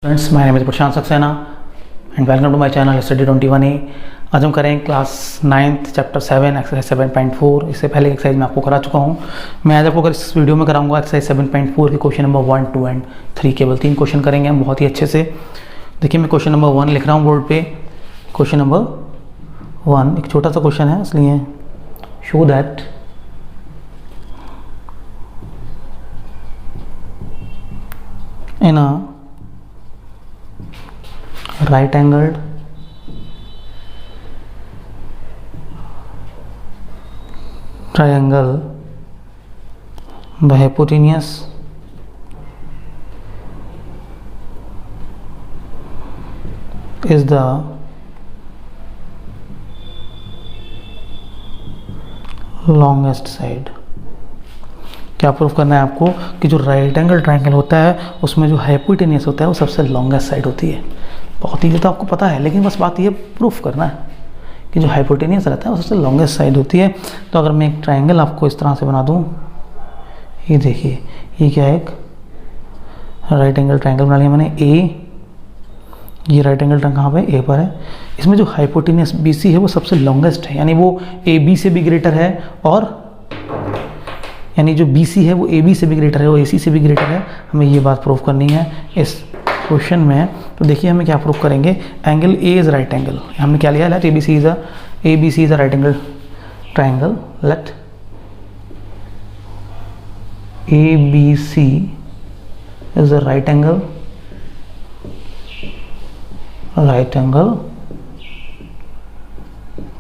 Friends, my name is Prashant Saxena and welcome to my channel study 21A। आज हम करेंगे class 9th chapter 7 exercise 7.4। इससे पहले एक्सरसाइज मैं आपको करा चुका हूं। मैं आज आपको इस वीडियो में कराऊंगा एक्सरसाइज 7.4 के क्वेश्चन नंबर 1, 2 एंड 3। केवल 3 क्वेश्चन करेंगे हम बहुत ही अच्छे से। देखिए, मैं क्वेश्चन नंबर 1 लिख रहा हूँ बोर्ड पे। क्वेश्चन नंबर 1 एक छोटा सा क्वेश्चन है, इसलिए show that in a right angled triangle the hypotenuse is the longest side। क्या प्रूफ करना है आपको कि जो राइट एंगल ट्रायंगल होता है उसमें जो हाइपोटेनियस होता है वो सबसे लॉन्गेस्ट साइड होती है। बहुत ईजी तो आपको पता है, लेकिन बस बात ये प्रूफ करना है कि जो हाइपोटेनियस रहता है वो सबसे लॉन्गेस्ट साइड होती है। तो अगर मैं एक ट्रायंगल आपको इस तरह से बना दूं, ये देखिए, ये क्या है, एक राइट एंगल ट्रायंगल बना लिया मैंने। ये राइट एंगल ट्रायंगल कहाँ पे, ए पर है। इसमें जो हाइपोटेनियस BC है वो सबसे लॉन्गेस्ट है, यानी वो AB से भी ग्रेटर है, और यानी जो BC है वो AB से भी ग्रेटर है, वो AC से भी ग्रेटर है। हमें ये बात प्रूफ करनी है इस क्वेश्चन में। तो देखिए, हमें क्या प्रूफ करेंगे, angle A is right angle. हमने क्या लिया, let ABC is a right angle triangle. Let ABC is a right angle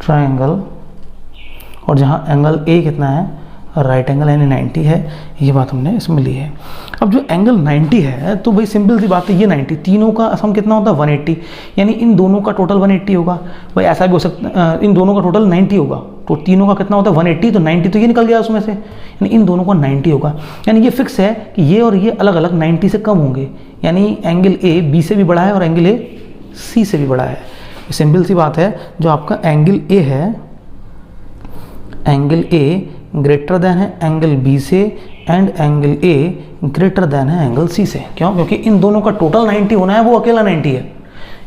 triangle, और जहाँ एंगल A कितना है, राइट एंगल यानी 90 है। ये बात हमने इसमें ली है। अब जो एंगल 90 है तो भाई सिंपल सी बात है, ये 90 तीनों का सम कितना होता है, 180, यानी इन दोनों का टोटल 180 होगा। भाई ऐसा भी हो सकता है, इन दोनों का टोटल 90 होगा, तो तीनों का कितना होता है 180, तो 90 तो ये निकल गया उसमें से, यानी इन दोनों का 90 होगा। यानी ये फिक्स है कि ये और ये अलग अलग 90 से कम होंगे, यानी एंगल A B से भी बड़ा है और एंगल A C से भी बड़ा है। सिंपल सी बात है, जो आपका एंगल A है, एंगल A ग्रेटर देन है एंगल B से, and angle A greater than है एंगल C से। क्यों? क्योंकि इन दोनों का टोटल 90 होना है, वो अकेला 90 है,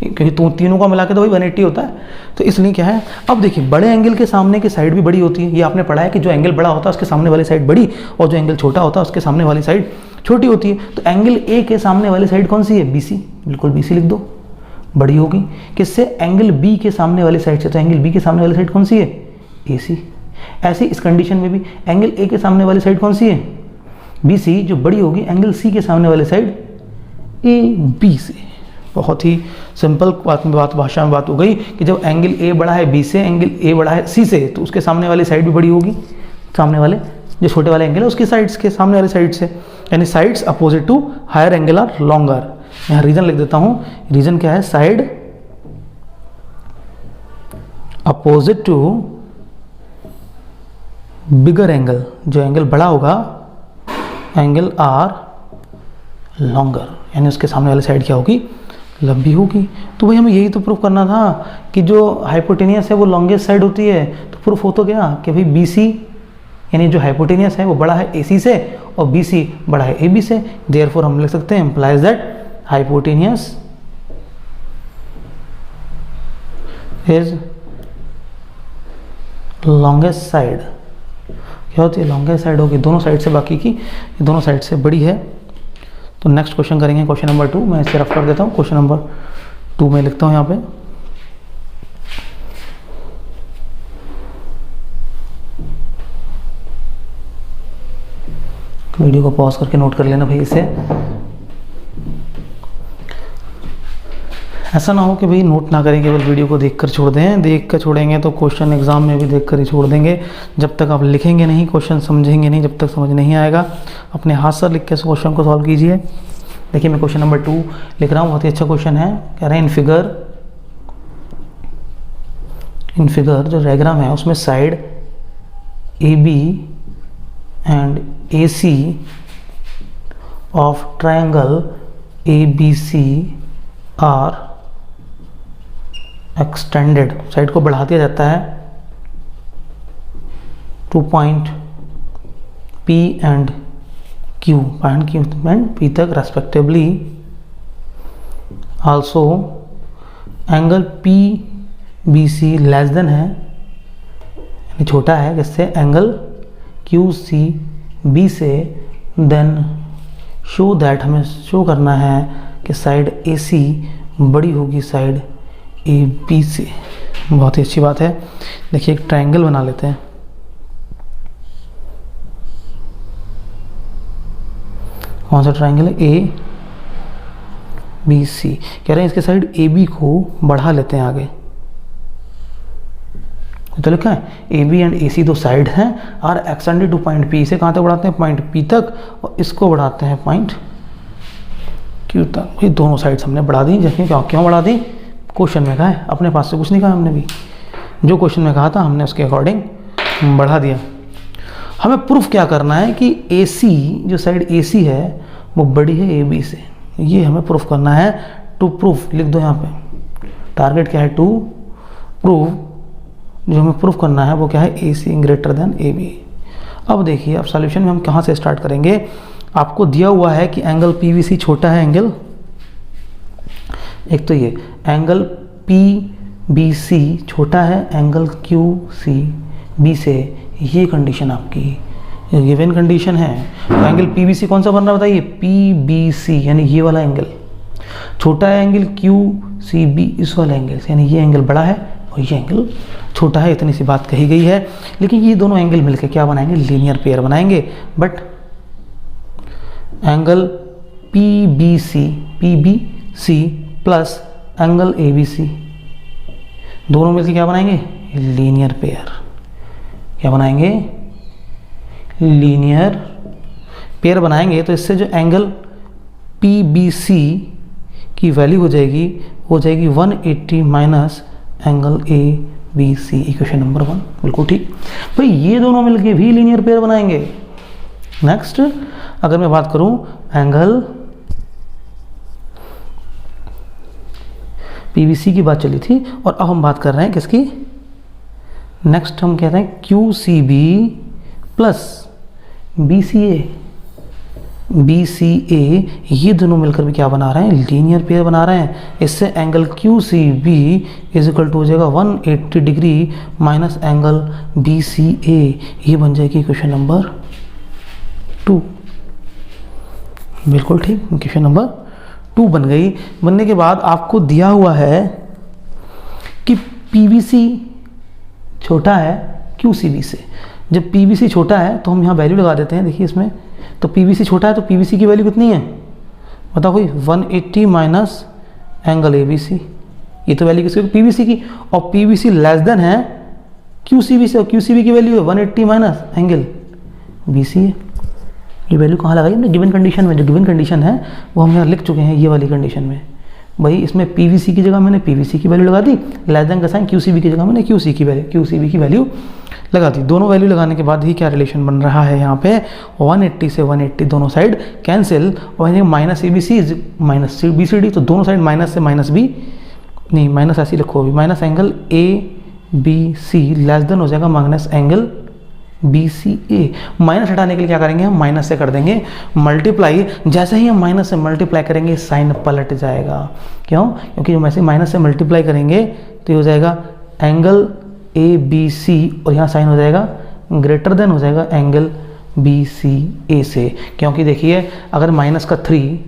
क्योंकि तीनों का मिला के तो वही 180 होता है। तो इसलिए क्या है, अब देखिए, बड़े एंगल के सामने की साइड भी बड़ी होती है। ये आपने पढ़ा है कि जो एंगल बड़ा होता है उसके सामने वाली साइड बड़ी, और जो एंगल छोटा होता है उसके सामने वाली साइड छोटी होती है। तो एंगल A के सामने वाली साइड कौन सी है, BC। बिल्कुल BC लिख दो, बड़ी होगी किससे, एंगल B के सामने वाली साइड से। तो एंगल B के सामने वाली साइड कौन सी है, AC। ऐसे इस कंडीशन में भी एंगल A के सामने वाली साइड कौन सी है, BC, जो बड़ी होगी एंगल C के सामने वाली साइड AB से। बहुत ही सिंपल बात भाषा में बात हो गई कि जब एंगल A बड़ा है B से, एंगल A बड़ा है C से, तो उसके सामने वाली साइड भी बड़ी होगी, सामने वाले जो छोटे वाले एंगल है उसकी साइड्स के सामने वाली साइड से, यानी sides opposite to higher angle are longer. यहाँ रीजन लिख देता हूँ, रीजन क्या है, side opposite to bigger angle, जो एंगल बड़ा होगा, एंगल आर लॉन्गर, यानी उसके सामने वाली साइड क्या होगी, लंबी होगी। तो भाई हमें यही तो प्रूफ करना था कि जो हाइपोटेनियस है वो लॉन्गेस्ट साइड होती है। तो प्रूफ हो तो गया कि भाई BC, यानी जो हाइपोटेनियस है वो बड़ा है AC से, और BC बड़ा है AB से। देयरफॉर हम लिख सकते हैं, implies that hypotenuse is longest side. क्या होती है, लॉन्गेस्ट साइड होगी दोनों साइड से, बाकी की ये दोनों साइड से बड़ी है। तो नेक्स्ट क्वेश्चन करेंगे, क्वेश्चन नंबर 2। मैं इसे रफ कर देता हूँ, क्वेश्चन नंबर 2 में लिखता हूँ यहाँ पे। वीडियो को पॉज करके नोट कर लेना भाई इसे। ऐसा ना हो कि भाई नोट ना करें, केवल वीडियो को देखकर छोड़ दें। देख कर छोड़ेंगे तो क्वेश्चन एग्जाम में भी देखकर ही छोड़ देंगे। जब तक आप लिखेंगे नहीं, क्वेश्चन समझेंगे नहीं, जब तक समझ नहीं आएगा। अपने हाथ से लिख के इस क्वेश्चन को सॉल्व कीजिए। देखिए, मैं क्वेश्चन नंबर 2 लिख रहा हूँ, बहुत ही अच्छा क्वेश्चन है। कह रहे हैं इन फिगर जो डायग्राम है उसमें side AB and AC of triangle ABC are extended, side को बढ़ा दिया जाता है 2 point P and Q and P तक respectively also angle PBC less than है, यानी छोटा है किससे, एंगल QCB से, देन शो दैट, हमें शो करना है कि साइड AC बड़ी होगी साइड AB से। बहुत ही अच्छी बात है। देखिए एक ट्रायंगल बना लेते हैं। कौन सा ट्रायंगल है, ABC। कह रहे हैं इसके साइड AB को बढ़ा लेते हैं आगे। तो लिखा है AB एंड AC दो साइड हैं, are extended to point P। इसे कहाँ तक बढ़ाते हैं, पॉइंट P तक, और इसको बढ़ाते हैं पॉइंट Q तक। ये दोनों साइड्स हमने बढ़ा दी। जैसे क्यों बढ़ा दी, क्वेश्चन में कहा है, अपने पास से कुछ नहीं कहा हमने भी, जो क्वेश्चन में कहा था हमने उसके अकॉर्डिंग बढ़ा दिया। हमें प्रूफ क्या करना है कि AC, जो साइड AC है वो बड़ी है AB से, ये हमें प्रूफ करना है। टू प्रूफ लिख दो यहाँ पे, टारगेट क्या है, टू प्रूफ, जो हमें प्रूफ करना है वो क्या है, AC ग्रेटर देन AB। अब देखिए, अब सॉल्यूशन में हम कहाँ से स्टार्ट करेंगे। आपको दिया हुआ है कि एंगल PBC छोटा है एंगल, एक तो ये एंगल PBC छोटा है एंगल QCB से, ये कंडीशन आपकी गिवन कंडीशन है। तो एंगल PBC कौन सा बन रहा है बताइए, PBC, यानी ये वाला एंगल छोटा है एंगल QCB इस वाला एंगल से, यानी ये एंगल बड़ा है और ये एंगल छोटा है। इतनी सी बात कही गई है। लेकिन ये दोनों एंगल मिलकर क्या बनाएंगे, लीनियर पेयर बनाएंगे। But angle PBC plus angle ABC दोनों मिलकर क्या बनाएंगे, लीनियर पेयर। क्या बनाएंगे, लीनियर पेयर बनाएंगे। तो इससे जो एंगल PBC की वैल्यू हो जाएगी 180 minus angle ABC, equation number 1। बिल्कुल ठीक भाई, ये दोनों मिलके भी लीनियर पेयर बनाएंगे। नेक्स्ट अगर मैं बात करूं एंगल PBC की बात चली थी, और अब हम बात कर रहे हैं किसकी, नेक्स्ट हम कहते हैं QCB प्लस BCA, ये दोनों मिलकर भी क्या बना रहे हैं, लीनियर पेयर बना रहे हैं। इससे angle QCB is equal to हो जाएगा 180 डिग्री माइनस एंगल BCA, ये बन जाएगी क्वेश्चन नंबर 2। बिल्कुल ठीक, क्वेश्चन नंबर 2 बन गई। बनने के बाद आपको दिया हुआ है कि PBC छोटा है QCB से। जब PBC छोटा है तो हम यहाँ वैल्यू लगा देते हैं। देखिए इसमें तो PBC छोटा है तो PBC की वैल्यू कितनी है बताओ कोई, 180 माइनस एंगल ABC, ये तो वैल्यू किसकी, PBC की। और PBC लेस देन है QCB से, और QCB की वैल्यू है 180 माइनस एंगल BCA। ये वैल्यू कहाँ लगाई हमने, गिवन कंडीशन में। जो गिवन कंडीशन है वो हम यहाँ लिख चुके हैं, ये वाली कंडीशन में। भाई इसमें PBC की जगह मैंने PBC की वैल्यू लगा दी, लेस देन का साइन, QCB की जगह मैंने QCB की वैल्यू लगा दी। दोनों वैल्यू लगाने के बाद ही क्या रिलेशन बन रहा है यहाँ पे, 180 से 180 दोनों साइड कैंसिल, और माइनस ABC माइनस BCD, तो दोनों साइड माइनस से माइनस B, नहीं माइनस ऐसी लिखो अभी, minus angle ABC less than हो जाएगा माइनस एंगल BCA। माइनस हटाने के लिए क्या करेंगे, हम माइनस से कर देंगे मल्टीप्लाई। जैसे ही हम माइनस से मल्टीप्लाई करेंगे साइन पलट जाएगा। क्यों, क्योंकि जब ऐसे माइनस से मल्टीप्लाई करेंगे तो ये हो जाएगा एंगल ABC, और यहाँ साइन हो जाएगा ग्रेटर देन हो जाएगा एंगल BCA से। क्योंकि देखिए अगर माइनस का 3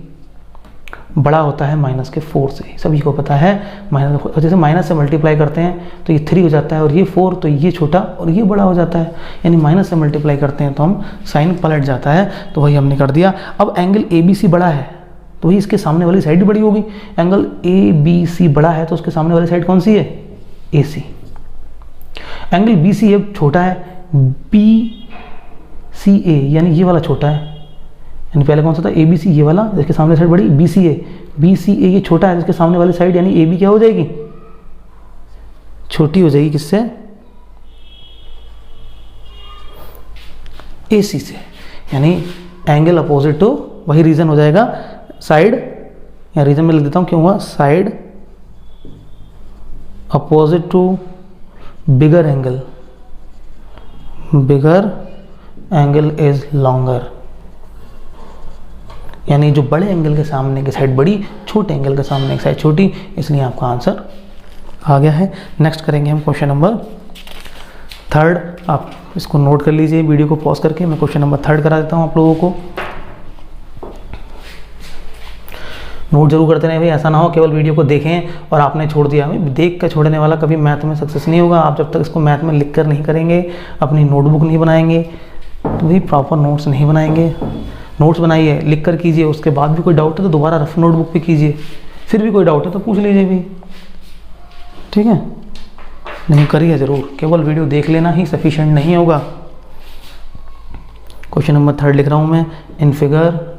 बड़ा होता है माइनस के 4 से, सभी को पता है। माइनस, जैसे माइनस से मल्टीप्लाई करते हैं तो ये 3 हो जाता है, और ये 4, तो ये छोटा और ये बड़ा हो जाता है। यानी माइनस से मल्टीप्लाई करते हैं तो हम साइन पलट जाता है, तो वही हमने कर दिया। अब एंगल ABC बड़ा है तो वही इसके सामने वाली साइड भी बड़ी होगी। एंगल ABC बड़ा है तो उसके सामने वाली साइड कौन सी है, AC। एंगल BCA छोटा है, BCA यानी ये वाला छोटा है, यानी पहले कौन सा था ABC, ये वाला, जिसके सामने साइड बड़ी BCA ये छोटा है, जिसके सामने वाली साइड यानी AB क्या हो जाएगी, छोटी हो जाएगी, किससे, AC से। यानी एंगल अपोजिट टू, वही रीजन हो जाएगा साइड, या रीजन में लिख देता हूं क्यों हुआ, side opposite to bigger angle is longer. यानी जो बड़े एंगल के सामने की साइड बड़ी, छोटे एंगल के सामने की साइड छोटी, इसलिए आपका आंसर आ गया है। नेक्स्ट करेंगे हम क्वेश्चन नंबर 3। आप इसको नोट कर लीजिए, वीडियो को पॉज करके मैं क्वेश्चन नंबर 3 करा देता हूँ आप लोगों को। नोट जरूर करते रहे भाई, ऐसा ना हो केवल वीडियो को देखें और आपने छोड़ दिया। भाई देख कर छोड़ने वाला कभी मैथ में सक्सेस नहीं होगा। आप जब तक इसको मैथ में लिख कर नहीं करेंगे, अपनी नोटबुक नहीं बनाएंगे, तो भाई प्रॉपर नोट्स नहीं बनाएंगे। नोट्स बनाइए, लिख कर कीजिए, उसके बाद भी कोई डाउट है तो दोबारा रफ नोटबुक पे कीजिए, फिर भी कोई डाउट है तो पूछ लीजिए भी, ठीक है। नहीं करिए ज़रूर, केवल वीडियो देख लेना ही सफिशिएंट नहीं होगा। क्वेश्चन नंबर 3 लिख रहा हूँ मैं। In figure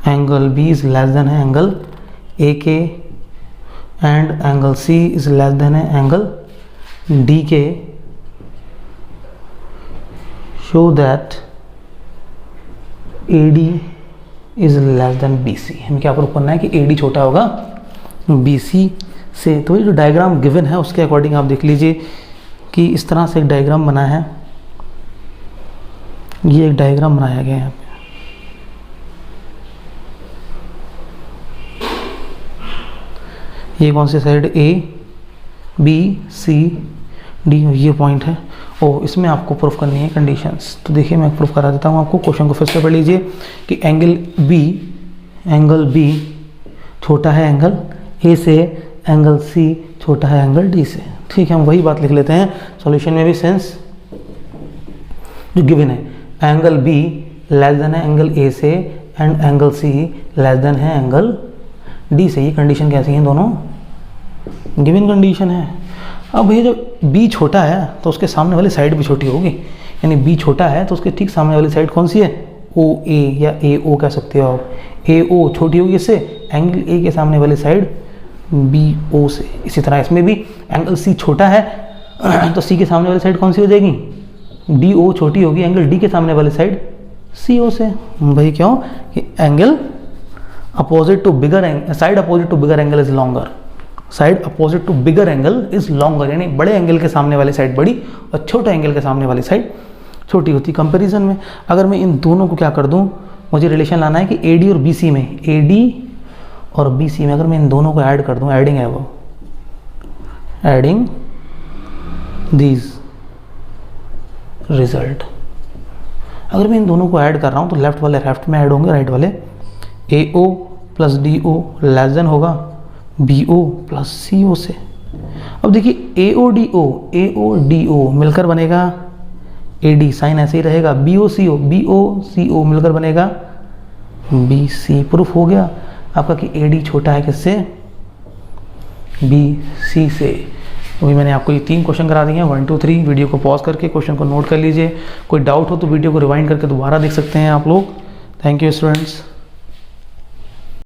angle B is less than है एंगल ए के and angle C is less than है एंगल डी के। Show that A D is less than B C. हमें क्या प्रूव करना है कि ए डी छोटा होगा बी सी से। तो ये जो डायग्राम गिवन है उसके अकॉर्डिंग आप देख लीजिए कि इस तरह से एक डायग्राम बना है। ये एक डायग्राम बनाया गया है यहाँ पे। ये कौन सी side, A B C D, ये पॉइंट है। और इसमें आपको प्रूफ करनी है कंडीशंस। तो देखिए मैं प्रूफ करा देता हूँ आपको। क्वेश्चन को फिर से पढ़ लीजिए कि एंगल बी छोटा है एंगल ए से, एंगल सी छोटा है एंगल डी से। ठीक है, हम वही बात लिख लेते हैं सॉल्यूशन में भी, सेंस जो गिवन है एंगल बी लेस देन है एंगल ए से and angle C less than है एंगल डी से। ये कंडीशन कैसी है, दोनों गिवन कंडीशन है। अब ये जब बी छोटा है तो उसके सामने वाली साइड भी छोटी होगी, यानी बी छोटा है तो उसके ठीक सामने वाली साइड कौन सी है, ओ ए या ए ओ कह सकते हो आप। ए ओ छोटी होगी इससे, एंगल ए के सामने वाली साइड बी ओ से। इसी तरह इसमें भी एंगल सी छोटा है तो सी के सामने वाली साइड कौन सी हो जाएगी, डी ओ छोटी होगी एंगल डी के सामने वाली साइड सी ओ से। भाई क्यों कि angle opposite to bigger angle, side opposite to bigger angle is longer, side opposite to bigger angle is longer, यानी बड़े एंगल के सामने वाली साइड बड़ी और छोटे एंगल के सामने वाली साइड छोटी होती। कंपैरिजन में अगर मैं इन दोनों को क्या कर दूं, मुझे रिलेशन लाना है कि ए डी और बी सी में, ए डी और बी सी में अगर मैं इन दोनों को ऐड कर दूं, एडिंग है वो, एडिंग दीज रिजल्ट। अगर मैं इन दोनों को ऐड कर रहा हूं तो लेफ्ट वाले लेफ्ट में ऐड होंगे, राइट वाले A O plus D O less than होगा B O plus C O से। अब देखिए ए ओ डी ओ मिलकर बनेगा ए डी, साइन ऐसे ही रहेगा। बी ओ सी ओ मिलकर बनेगा बी सी। प्रूफ हो गया आपका कि ए डी छोटा है किससे, बी सी से। वही मैंने आपको ये 3 क्वेश्चन करा दिए हैं, 1 2 3। वीडियो को पॉज करके क्वेश्चन को नोट कर लीजिए। कोई डाउट हो तो वीडियो को रिवाइंड करके दोबारा देख सकते हैं आप लोग। Thank you students.